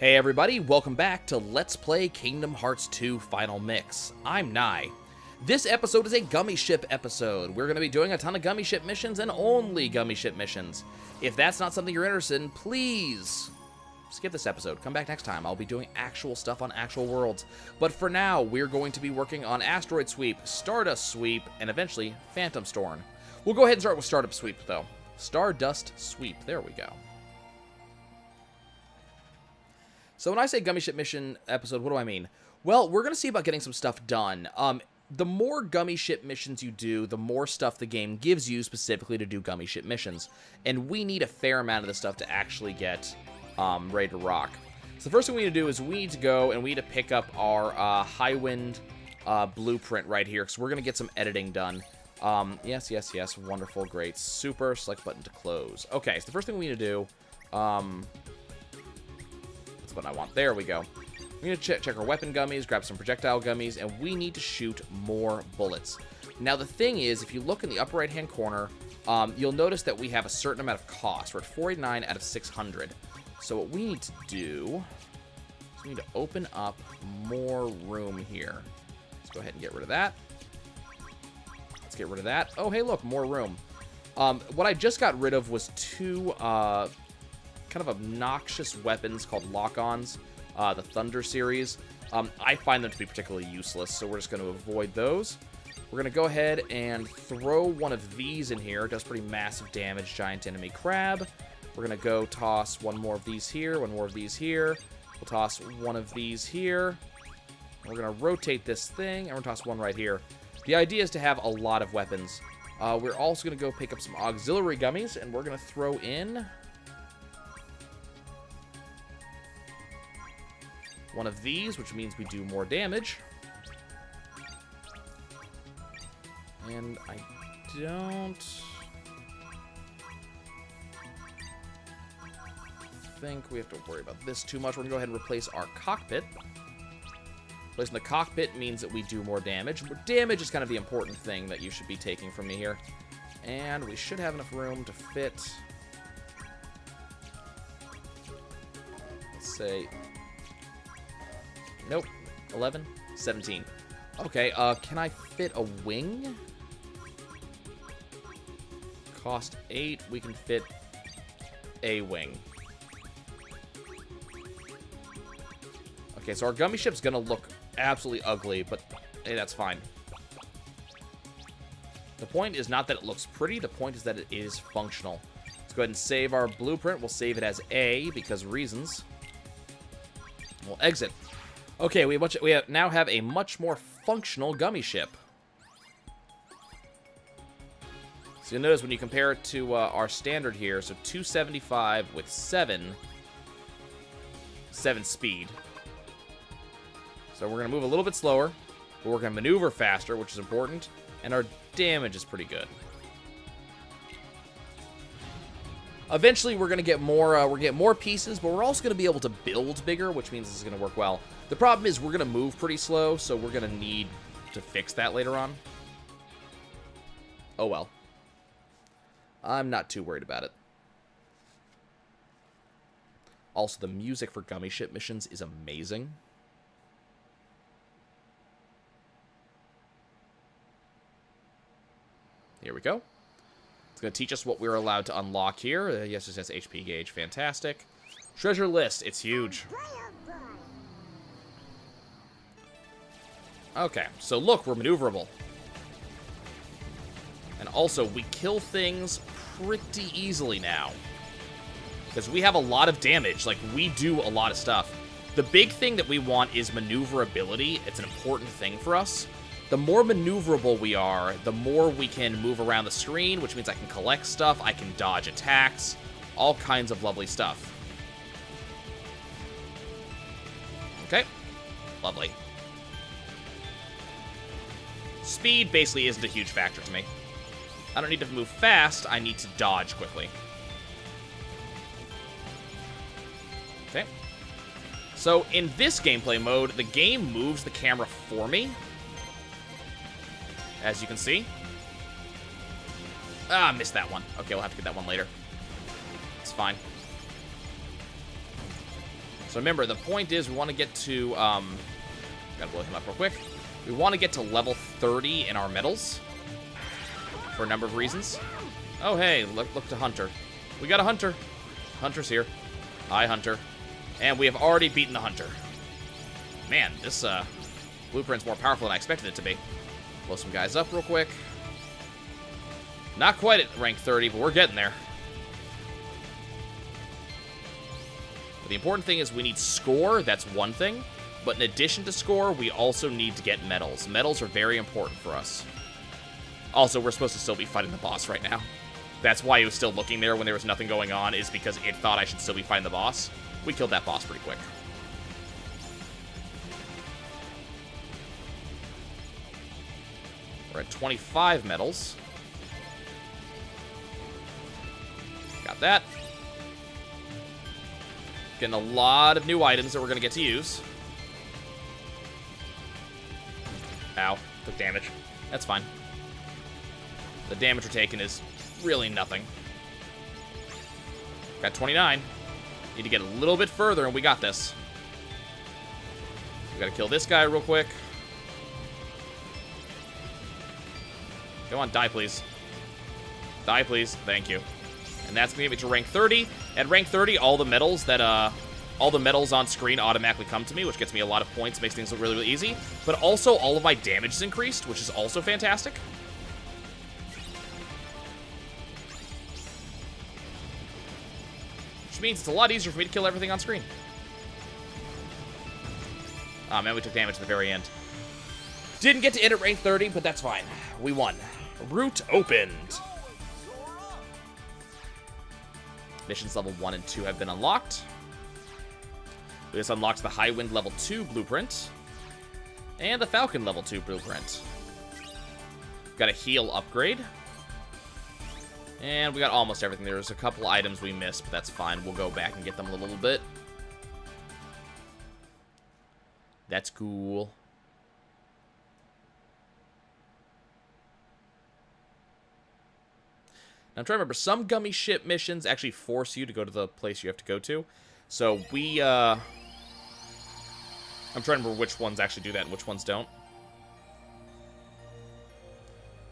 Hey everybody, welcome back to Let's Play Kingdom Hearts 2 Final Mix. I'm Nye. This episode is a Gummy Ship episode. We're going to be doing a ton of Gummy Ship missions and only Gummy Ship missions. If that's not something you're interested in, please skip this episode. Come back next time. I'll be doing actual stuff on actual worlds. But for now, we're going to be working on Asteroid Sweep, Stardust Sweep, and eventually Phantom Storm. We'll go ahead and start with Stardust Sweep, though. Stardust Sweep. There we go. So when I say Gummy Ship Mission episode, what do I mean? Well, we're going to see about getting some stuff done. The more Gummy Ship missions you do, the more stuff the game gives you specifically to do Gummy Ship missions. And we need a fair amount of this stuff to actually get ready to rock. So the first thing we need to do is we need to go and we need to pick up our Highwind blueprint right here, because we're going to get some editing done. Yes, wonderful, great, super, select button to close. Okay, so the first thing we need to do... what I want. There we go. We need to check our weapon gummies, grab some projectile gummies, and we need to shoot more bullets. Now, the thing is, if you look in the upper right-hand corner, you'll notice that we have a certain amount of cost. We're at 489 out of 600. So what we need to do is we need to open up more room here. Let's go ahead and get rid of that. Let's get rid of that. Oh, hey, look, more room. What I just got rid of was two... kind of obnoxious weapons called lock-ons, the Thunder series. I find them to be particularly useless, so we're just going to avoid those. We're going to go ahead and throw one of these in here. It does pretty massive damage, giant enemy crab. We're going to go toss one more of these here, one more of these here. We'll toss one of these here. We're going to rotate this thing, and we're going to toss one right here. The idea is to have a lot of weapons. We're also going to go pick up some auxiliary gummies, and we're going to throw in... one of these, which means we do more damage. And I don't think we have to worry about this too much. We're going to go ahead and replace our cockpit. Replacing the cockpit means that we do more damage. Damage is kind of the important thing that you should be taking from me here. And we should have enough room to fit... let's say... nope. 11? 17. Okay, can I fit a wing? Cost 8. We can fit a wing. Okay, so our Gummy Ship's gonna look absolutely ugly, but hey, that's fine. The point is not that it looks pretty, the point is that it is functional. Let's go ahead and save our blueprint. We'll save it as A, because reasons. We'll exit. Okay, we now have a much more functional Gummy Ship. So you'll notice when you compare it to our standard here, so 275 with 7 speed. So we're going to move a little bit slower, but we're going to maneuver faster, which is important, and our damage is pretty good. Eventually, we're going to get more pieces, but we're also going to be able to build bigger, which means this is going to work well. The problem is we're going to move pretty slow, so we're going to need to fix that later on. Oh well. I'm not too worried about it. Also, the music for Gummy Ship missions is amazing. Here we go. It's going to teach us what we're allowed to unlock here. Yes, it says HP gauge. Fantastic. Treasure list. It's huge. Okay, so look, we're maneuverable. And also, we kill things pretty easily now. Because we have a lot of damage. Like, we do a lot of stuff. The big thing that we want is maneuverability. It's an important thing for us. The more maneuverable we are, the more we can move around the screen, which means I can collect stuff, I can dodge attacks, all kinds of lovely stuff. Okay, lovely. Speed basically isn't a huge factor to me. I don't need to move fast, I need to dodge quickly. Okay. So in this gameplay mode, the game moves the camera for me. As you can see. Ah, missed that one. Okay, we'll have to get that one later. It's fine. So remember, the point is we want to get to, gotta blow him up real quick. We want to get to level 30 in our medals for a number of reasons. Oh, hey, look to Hunter. We got a Hunter. Hunter's here. Hi, Hunter. And we have already beaten the Hunter. Man, this blueprint's more powerful than I expected it to be. Blow some guys up real quick. Not quite at rank 30, but we're getting there. But the important thing is we need score. That's one thing. But in addition to score, we also need to get medals. Medals are very important for us. Also, we're supposed to still be fighting the boss right now. That's why it was still looking there when there was nothing going on, is because it thought I should still be fighting the boss. We killed that boss pretty quick. We're at 25 medals. Got that. Getting a lot of new items that we're going to get to use. Ow. Took damage. That's fine. The damage we're taking is really nothing. Got 29. Need to get a little bit further, and we got this. We gotta kill this guy real quick. Come on, die, please. Die, please. Thank you. And that's gonna get me to rank 30. At rank 30, all the medals on screen automatically come to me, which gets me a lot of points, makes things look really, really easy. But also, all of my damage is increased, which is also fantastic. Which means it's a lot easier for me to kill everything on screen. Oh man, we took damage at the very end. Didn't get to end at rank 30, but that's fine. We won. Route opened. Missions level 1 and 2 have been unlocked. This unlocks the High Wind level 2 blueprint. And the Falcon level 2 blueprint. Got a heal upgrade. And we got almost everything. There's a couple items we missed, but that's fine. We'll go back and get them in a little bit. That's cool. Now, I'm trying to remember. Some gummy ship missions actually force you to go to the place you have to go to. So we, I'm trying to remember which ones actually do that and which ones don't.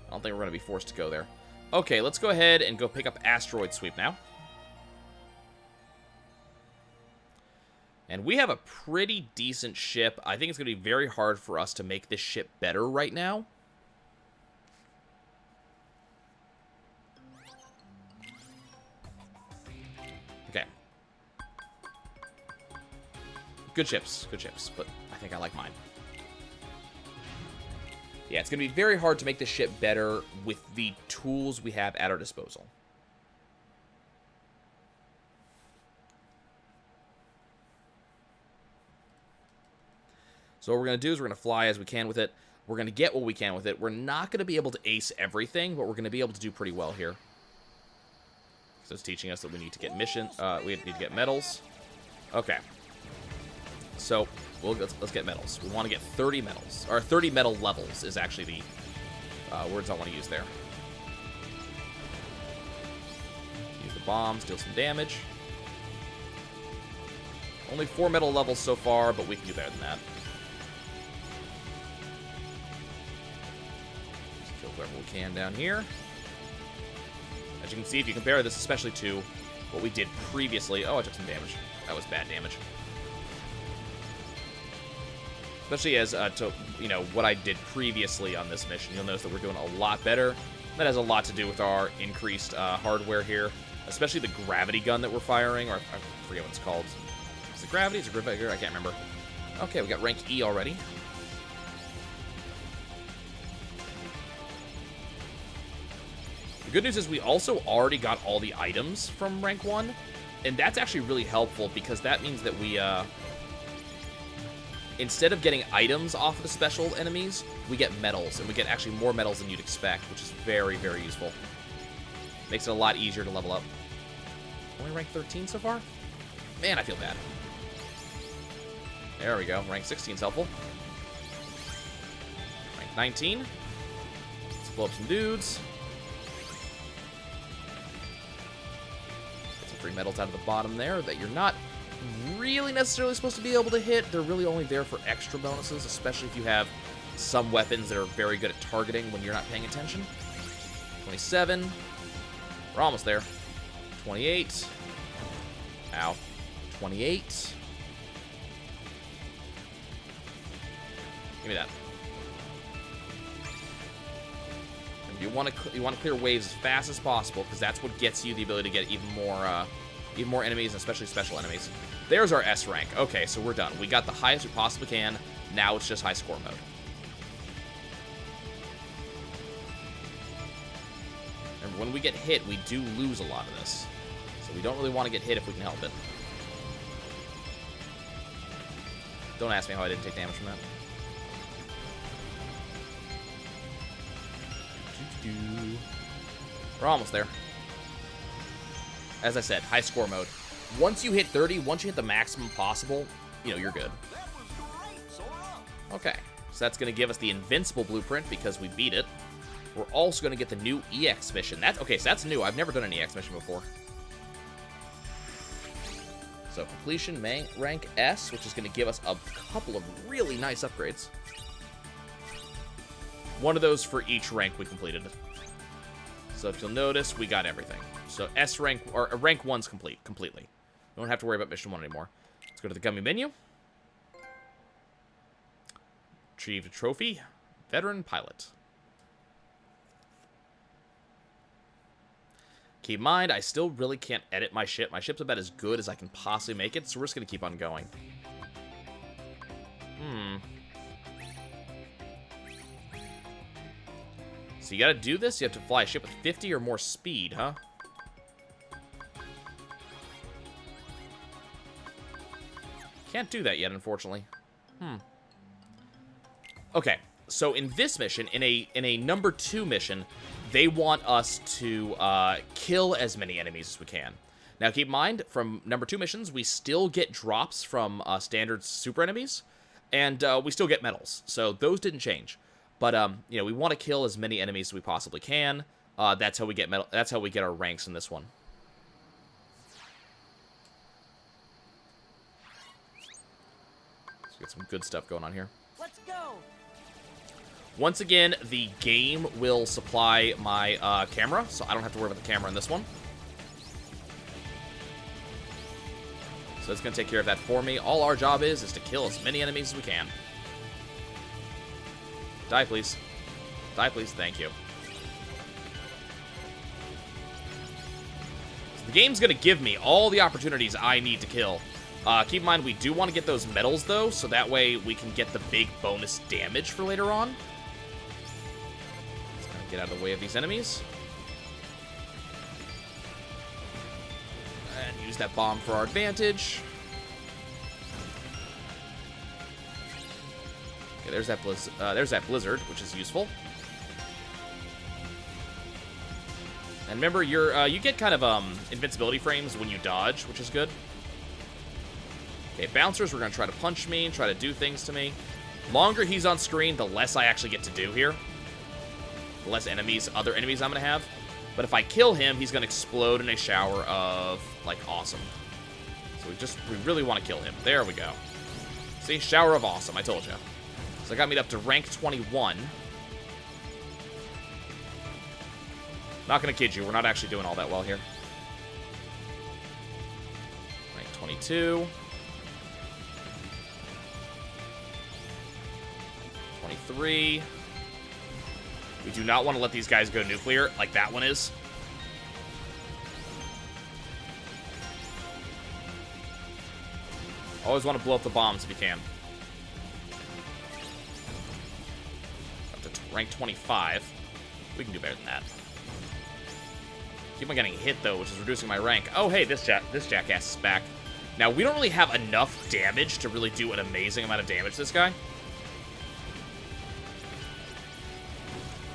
I don't think we're going to be forced to go there. Okay, let's go ahead and go pick up Asteroid Sweep now. And we have a pretty decent ship. I think it's going to be very hard for us to make this ship better right now. Okay. Good ships, but I think I like mine. Yeah, it's going to be very hard to make this ship better with the tools we have at our disposal. So what we're going to do is we're going to fly as we can with it. We're going to get what we can with it. We're not going to be able to ace everything, but we're going to be able to do pretty well here. So it's teaching us that we need to get we need to get medals. Okay. So let's get medals. We want to get 30 medals. Or 30 medal levels is actually the words I want to use there. Use the bombs, deal some damage. Only 4 medal levels so far, but we can do better than that. Just kill whoever we can down here. As you can see, if you compare this especially to what we did previously... Oh, I took some damage. That was bad damage. Especially as to, you know, what I did previously on this mission. You'll notice that we're doing a lot better. That has a lot to do with our increased hardware here. Especially the gravity gun that we're firing. Or I forget what it's called. Is it gravity? Is it gravity? I can't remember. Okay, we got rank E already. The good news is we also already got all the items from rank 1. And that's actually really helpful because that means that we... instead of getting items off of the special enemies, we get medals, and we get actually more medals than you'd expect, which is very, very useful. Makes it a lot easier to level up. Only rank 13 so far? Man, I feel bad. There we go. Rank 16 is helpful. Rank 19. Let's blow up some dudes. Get some free medals out of the bottom there that you're not really necessarily supposed to be able to hit. They're really only there for extra bonuses, especially if you have some weapons that are very good at targeting when you're not paying attention. 27. We're almost there. 28. Ow. 28. Give me that. And you want to clear waves as fast as possible, because that's what gets you the ability to get even more enemies, especially special enemies. There's our S rank. Okay, so we're done. We got the highest we possibly can. Now it's just high score mode. Remember, when we get hit, we do lose a lot of this. So we don't really want to get hit if we can help it. Don't ask me how I didn't take damage from that. We're almost there. As I said, high score mode. Once you hit 30, once you hit the maximum possible, you know, you're good. Okay, so that's going to give us the Invincible Blueprint because we beat it. We're also going to get the new EX mission. Okay, so that's new. I've never done an EX mission before. So completion rank S, which is going to give us a couple of really nice upgrades. One of those for each rank we completed. So if you'll notice, we got everything. So S rank, or rank 1's complete, completely. You don't have to worry about mission 1 anymore. Let's go to the gummy menu. Retrieved a trophy. Veteran pilot. Keep in mind, I still really can't edit my ship. My ship's about as good as I can possibly make it, so we're just going to keep on going. So you got to do this? You have to fly a ship with 50 or more speed, huh? Can't do that yet, unfortunately. Okay, so in this mission, in a number 2 mission, they want us to kill as many enemies as we can. Now, keep in mind, from number 2 missions, we still get drops from standard super enemies, and we still get medals. So those didn't change. But you know, we want to kill as many enemies as we possibly can. That's how we get medal. That's how we get our ranks in this one. Let's get some good stuff going on here. Let's go. Once again, the game will supply my camera, so I don't have to worry about the camera in this one. So it's going to take care of that for me. All our job is to kill as many enemies as we can. Die, please. Die, please. Thank you. So the game's going to give me all the opportunities I need to kill. Keep in mind, we do want to get those medals, though, so that way we can get the big bonus damage for later on. Let's kind of get out of the way of these enemies. And use that bomb for our advantage. Okay, there's that blizzard, which is useful. And remember, you get kind of invincibility frames when you dodge, which is good. Okay, bouncers, we're going to try to punch me and try to do things to me. Longer he's on screen, the less I actually get to do here. The less other enemies I'm going to have. But if I kill him, he's going to explode in a shower of, like, awesome. So we really want to kill him. There we go. See, shower of awesome, I told you. So that got me up to rank 21. Not going to kid you, we're not actually doing all that well here. Rank 22. 23. We do not want to let these guys go nuclear like that one is. Always want to blow up the bombs if you can. Up to rank 25. We can do better than that. Keep on getting hit, though, which is reducing my rank. Oh, hey, this jackass is back. Now, we don't really have enough damage to really do an amazing amount of damage to this guy.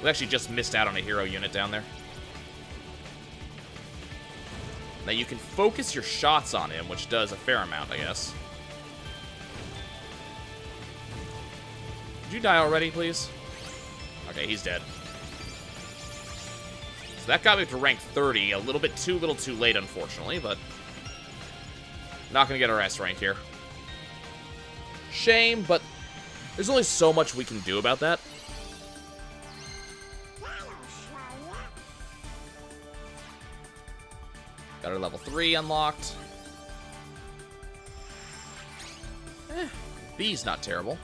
We actually just missed out on a hero unit down there. Now, you can focus your shots on him, which does a fair amount, I guess. Did you die already, please? Okay, he's dead. So that got me to rank 30. A little too late, unfortunately, but Not gonna get our S rank here. Shame, but there's only so much we can do about that. Got our level 3 unlocked. B's not terrible.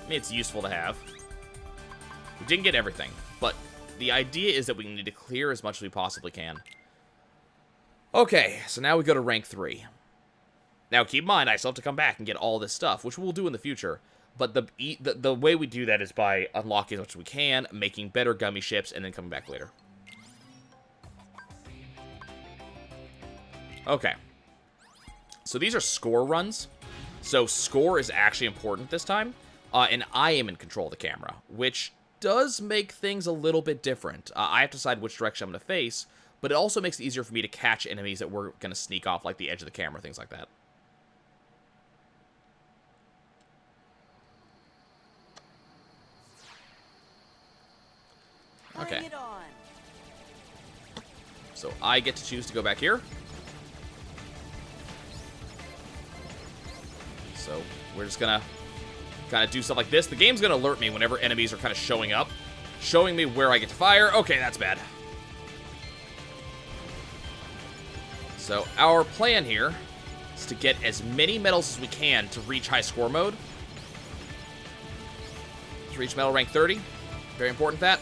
I mean, it's useful to have. We didn't get everything, but the idea is that we need to clear as much as we possibly can. Okay, so now we go to rank 3. Now, keep in mind, I still have to come back and get all this stuff, which we'll do in the future. But the way we do that is by unlocking as much as we can, making better gummy ships, and then coming back later. Okay. So these are score runs. So score is actually important this time. And I am in control of the camera, which does make things a little bit different. I have to decide which direction I'm going to face, but it also makes it easier for me to catch enemies that we're going to sneak off, like the edge of the camera, things like that. Okay. So I get to choose to go back here. So we're just gonna kind of do stuff like this. The game's gonna alert me whenever enemies are kind of showing up, showing me where I get to fire. Okay, that's bad. So our plan here is to get as many medals as we can to reach high score mode. Let's reach medal rank 30. Very important that.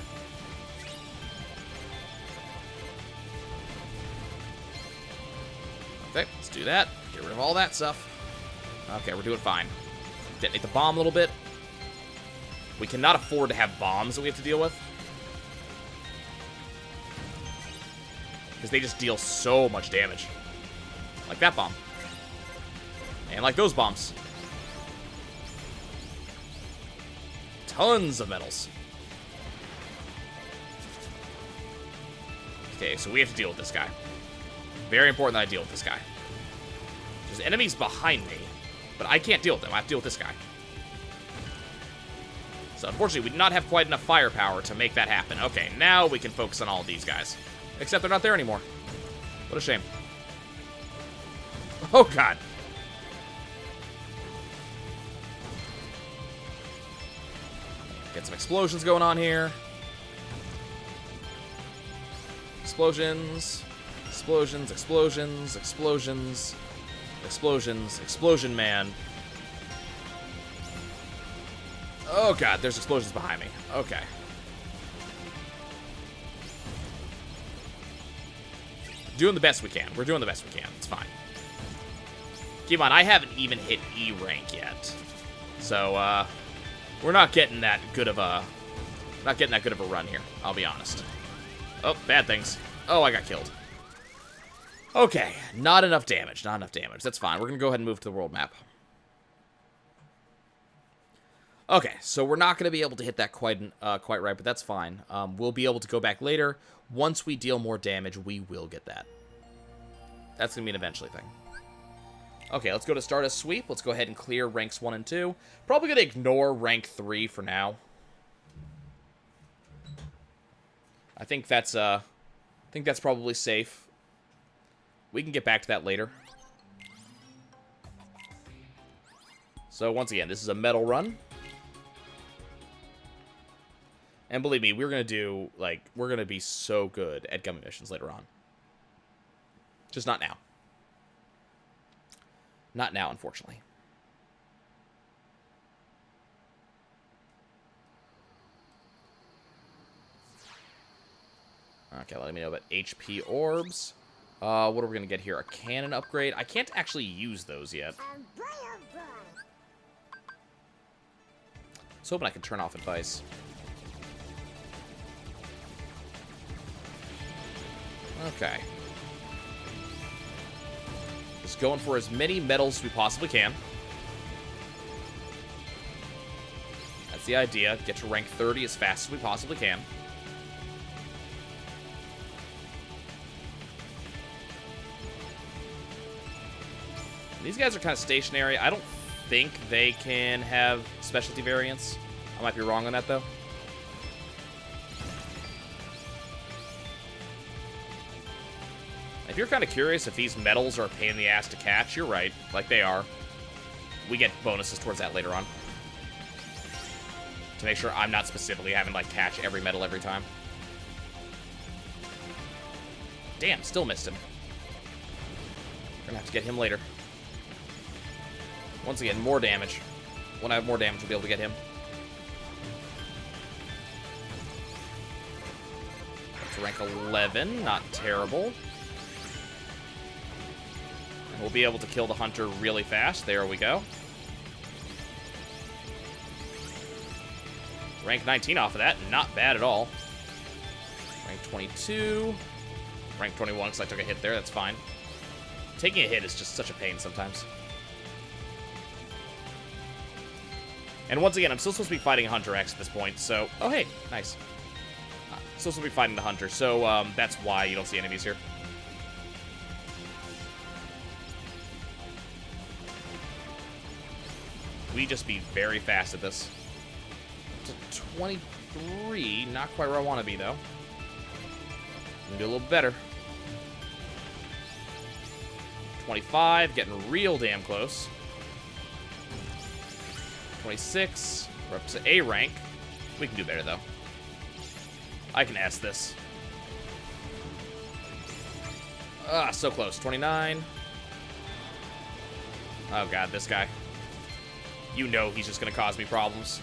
Okay, let's do that. Get rid of all that stuff. Okay, we're doing fine. Detonate the bomb a little bit. We cannot afford to have bombs that we have to deal with. Because they just deal so much damage. Like that bomb. And like those bombs. Tons of medals. Okay, so we have to deal with this guy. Very important that I deal with this guy. There's enemies behind me, but I can't deal with them. I have to deal with this guy. So unfortunately, we do not have quite enough firepower to make that happen. Okay, now we can focus on all of these guys. Except they're not there anymore. What a shame. Oh, God. Get some explosions going on here. Explosions. Explosions, explosions, explosions. Explosions. Explosion man. Oh, God. There's explosions behind me. Okay. Doing the best we can. We're doing the best we can. It's fine. Keep in mind, I haven't even hit E rank yet. So, we're not getting that good of a... run here. I'll be honest. Oh, bad things. Oh, I got killed. Okay. Not enough damage. Not enough damage. That's fine. We're going to go ahead and move to the world map. Okay, so we're not going to be able to hit that quite right, but that's fine. We'll be able to go back later. Once we deal more damage, we will get that. That's going to be an eventually thing. Okay, let's go to Stardust Sweep. Let's go ahead and clear ranks 1 and 2. Probably going to ignore rank 3 for now. I think that's probably safe. We can get back to that later. So once again, this is a medal run. And believe me, we're going to be so good at gummy missions later on. Just not now. Not now, unfortunately. Okay, let me know about HP orbs. What are we going to get here? A cannon upgrade. I can't actually use those yet. I was hoping I could turn off advice. Okay. Just going for as many medals as we possibly can. That's the idea. Get to rank 30 as fast as we possibly can. These guys are kind of stationary. I don't think they can have specialty variants. I might be wrong on that, though. you're kind of curious if these medals are a pain in the ass to catch, you're right. Like, they are. We get bonuses towards that later on. To make sure I'm not specifically having to, like, catch every medal every time. Damn, still missed him. Gonna have to get him later. Once again, more damage. When I have more damage, we'll be able to get him. Up to rank 11, not terrible. We'll be able to kill the hunter really fast. There we go. Rank 19 off of that, not bad at all. Rank 22. Rank 21 because I took a hit there, that's fine. Taking a hit is just such a pain sometimes. And once again, I'm still supposed to be fighting Hunter X at this point, so... Oh, hey, nice. Still supposed to be fighting the Hunter, so that's why you don't see enemies here. We just be very fast at this. To 23, not quite where I want to be, though. Can do a little better. 25, getting real damn close. 26, we're up to A rank. We can do better, though. I can S this. Ah, so close. 29. Oh, God, this guy. You know he's just going to cause me problems.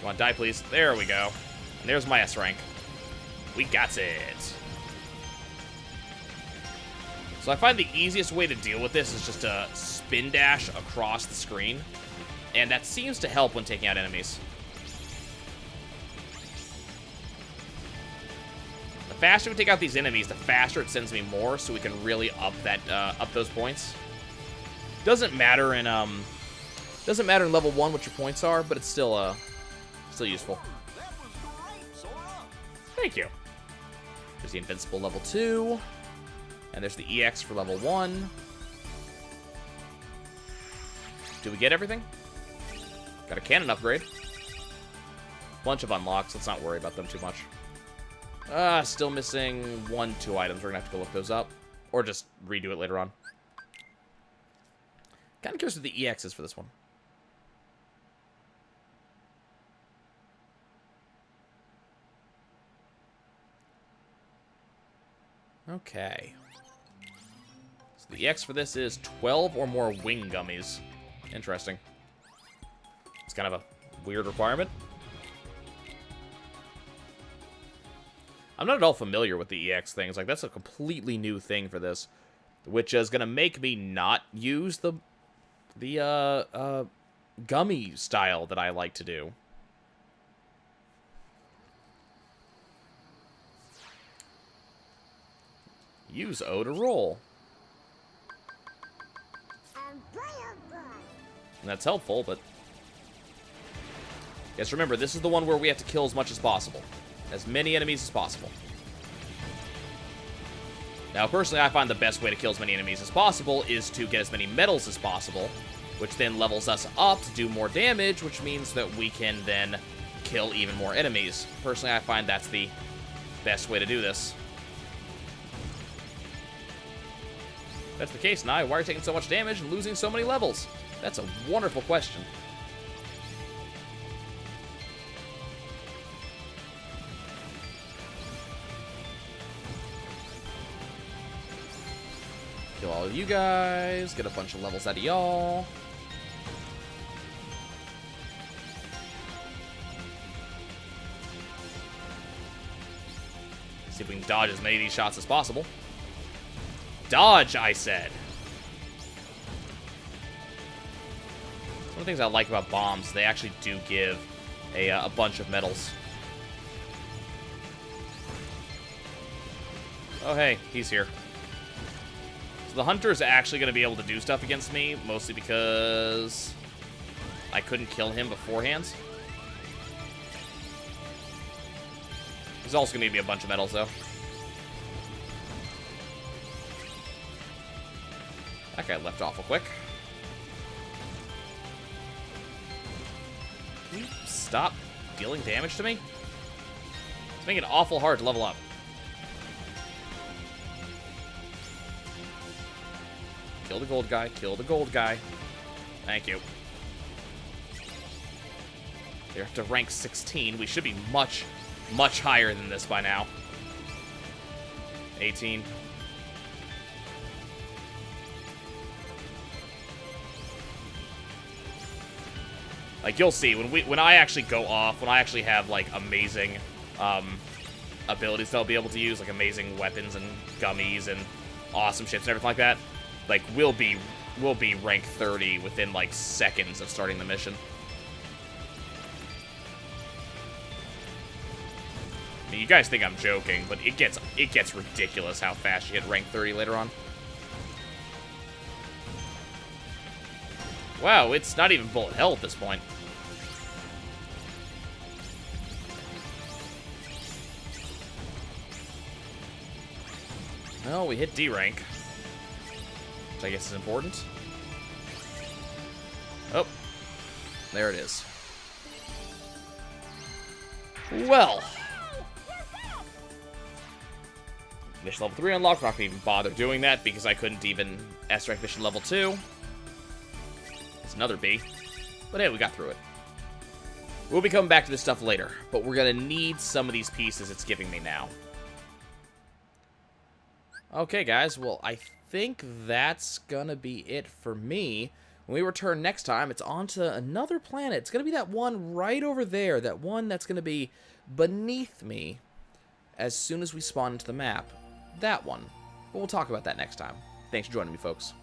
Come on, die, please. There we go. And there's my S rank. We got it. So I find the easiest way to deal with this is just to spin dash across the screen. And that seems to help when taking out enemies. The faster we take out these enemies, the faster it sends me more, so we can really up that up those points. Doesn't matter in level 1 what your points are, but it's still useful. Thank you. There's the Invincible level 2. And there's the EX for level 1. Do we get everything? Got a cannon upgrade. Bunch of unlocks. Let's not worry about them too much. Still missing 1, 2 items. We're gonna have to go look those up. Or just redo it later on. Kind of curious what the EX is for this one. Okay. So the EX for this is 12 or more wing gummies. Interesting. It's kind of a weird requirement. I'm not at all familiar with the EX things. Like, that's a completely new thing for this. Which is going to make me not use the gummy style that I like to do. Use O to roll. And that's helpful, but... Yes, remember, this is the one where we have to kill as much as possible. As many enemies as possible. Now, personally, I find the best way to kill as many enemies as possible is to get as many medals as possible, which then levels us up to do more damage, which means that we can then kill even more enemies. Personally, I find that's the best way to do this. If that's the case, Nye, why are you taking so much damage and losing so many levels? That's a wonderful question. Kill all of you guys, get a bunch of levels out of y'all. See if we can dodge as many of these shots as possible. Dodge, I said. One of the things I like about bombs, they actually do give a bunch of medals. Oh, hey, he's here. So the hunter is actually going to be able to do stuff against me, mostly because I couldn't kill him beforehand. There's also going to be a bunch of medals, though. That guy left awful quick. Can you stop dealing damage to me? It's making it awful hard to level up. Kill the gold guy. Kill the gold guy. Thank you. They're up to rank 16. We should be much, much higher than this by now. 18. Like, you'll see, when I actually go off, when I actually have, like, amazing abilities that I'll be able to use, like amazing weapons and gummies and awesome ships and everything like that, like, we'll be rank 30 within, like, seconds of starting the mission. I mean, you guys think I'm joking, but it gets ridiculous how fast you hit rank 30 later on. Wow, it's not even bullet hell at this point. Well, we hit D rank, which I guess is important. Oh, there it is. Well, mission level 3 unlocked. We're not going to even bother doing that because I couldn't even S-rank mission level 2. It's another B. But hey, we got through it. We'll be coming back to this stuff later, but we're going to need some of these pieces it's giving me now. Okay, guys, well, I think that's going to be it for me. When we return next time, it's on to another planet. It's going to be that one right over there, that one that's going to be beneath me as soon as we spawn into the map. That one. But we'll talk about that next time. Thanks for joining me, folks.